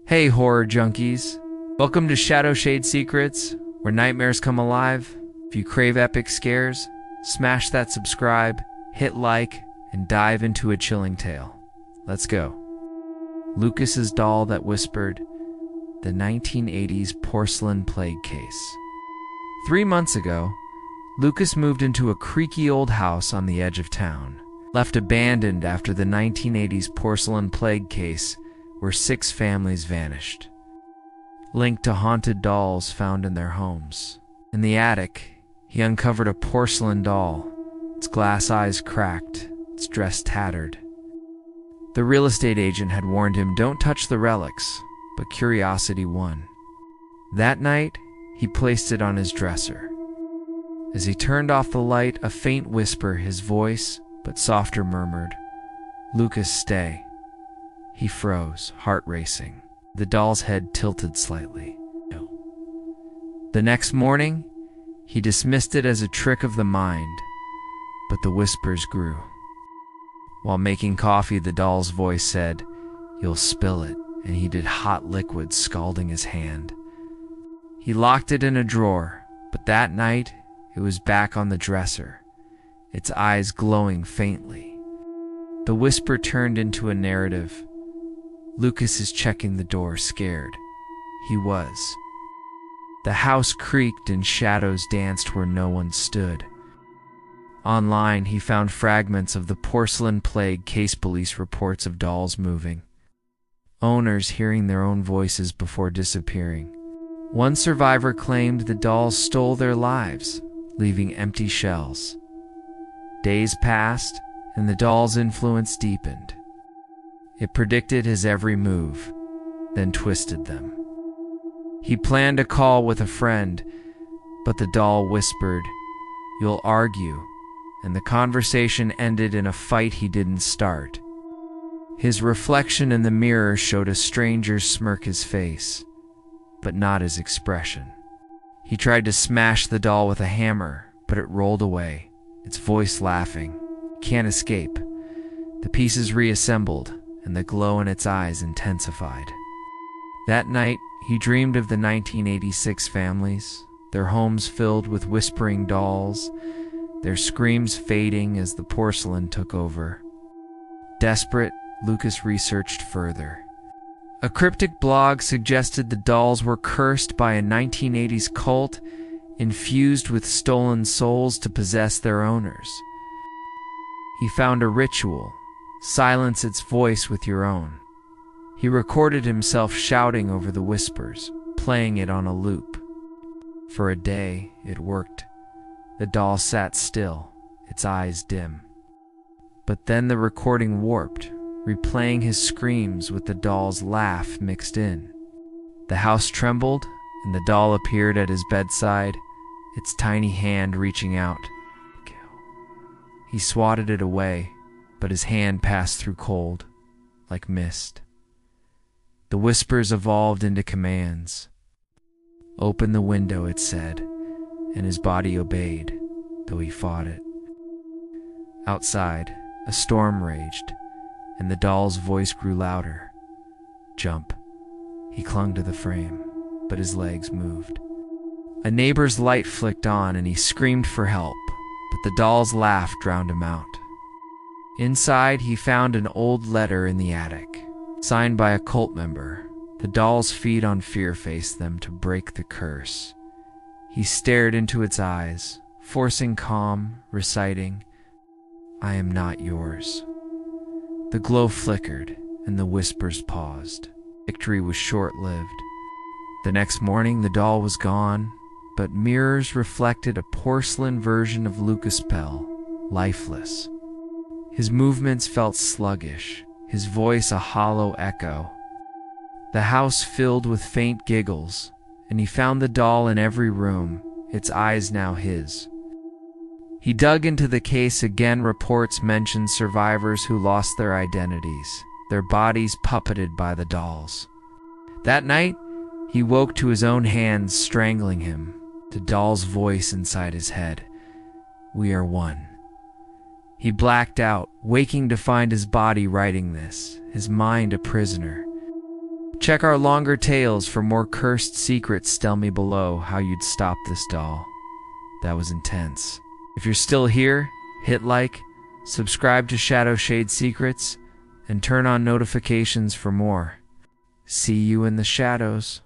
Hey horror junkies, welcome to ShadowShadeSecrets, where nightmares come alive. If you crave epic scares, smash that subscribe, hit like, and dive into a chilling tale. Let's go. Lucas's doll that whispered, the 1980s porcelain plague case. 3 months ago, Lucas moved into a creaky old house on the edge of town, left abandoned after the 1980s porcelain plague case where 6 families vanished, linked to haunted dolls found in their homes. In the attic, he uncovered a porcelain doll, its glass eyes cracked, its dress tattered. The real estate agent had warned him, don't touch the relics, but curiosity won. That night, he placed it on his dresser. As he turned off the light, a faint whisper, his voice, but softer, murmured, "Lucas, stay." He froze, heart racing. The doll's head tilted slightly. No. The next morning, he dismissed it as a trick of the mind, but the whispers grew. While making coffee, the doll's voice said, "You'll spill it," and he did hot liquid, scalding his hand. He locked it in a drawer, but that night, it was back on the dresser, its eyes glowing faintly. The whisper turned into a narrative. Lucas is checking the door, scared. He was. The house creaked and shadows danced where no one stood. Online, he found fragments of the porcelain plague case, police reports of dolls moving, owners hearing their own voices before disappearing. One survivor claimed the dolls stole their lives, leaving empty shells. Days passed, and the doll's influence deepened. It predicted his every move, then twisted them. He planned a call with a friend, but the doll whispered, "You'll argue," and the conversation ended in a fight he didn't start. His reflection in the mirror showed a stranger smirk his face, but not his expression. He tried to smash the doll with a hammer, but it rolled away, its voice laughing. "Can't escape." The pieces reassembled, and the glow in its eyes intensified. That night, he dreamed of the 1986 families, their homes filled with whispering dolls, their screams fading as the porcelain took over. Desperate, Lucas researched further. A cryptic blog suggested the dolls were cursed by a 1980s cult, infused with stolen souls to possess their owners. He found a ritual. Silence its voice with your own. He recorded himself shouting over the whispers, playing it on a loop. For a day, it worked. The doll sat still, its eyes dim. But then the recording warped, replaying his screams with the doll's laugh mixed in. The house trembled, and the doll appeared at his bedside, its tiny hand reaching out. He swatted it away, but his hand passed through cold, like mist. The whispers evolved into commands. "Open the window," it said, and his body obeyed, though he fought it. Outside, a storm raged, and the doll's voice grew louder. "Jump." He clung to the frame, but his legs moved. A neighbor's light flicked on, and he screamed for help, but the doll's laugh drowned him out. Inside, he found an old letter in the attic, signed by a cult member. The doll's feed on fear faced them to break the curse. He stared into its eyes, forcing calm, reciting, "I am not yours." The glow flickered, and the whispers paused. Victory was short-lived. The next morning, the doll was gone, but mirrors reflected a porcelain version of Lucas Pell, lifeless. His movements felt sluggish, his voice a hollow echo. The house filled with faint giggles, and he found the doll in every room, its eyes now his. He dug into the case again. Reports mentioned survivors who lost their identities, their bodies puppeted by the dolls. That night, he woke to his own hands strangling him, the doll's voice inside his head. "We are one." He blacked out, waking to find his body writing this, his mind a prisoner. Check our longer tales for more cursed secrets. Tell me below how you'd stop this doll. That was intense. If you're still here, hit like, subscribe to Shadow Shade Secrets, and turn on notifications for more. See you in the shadows.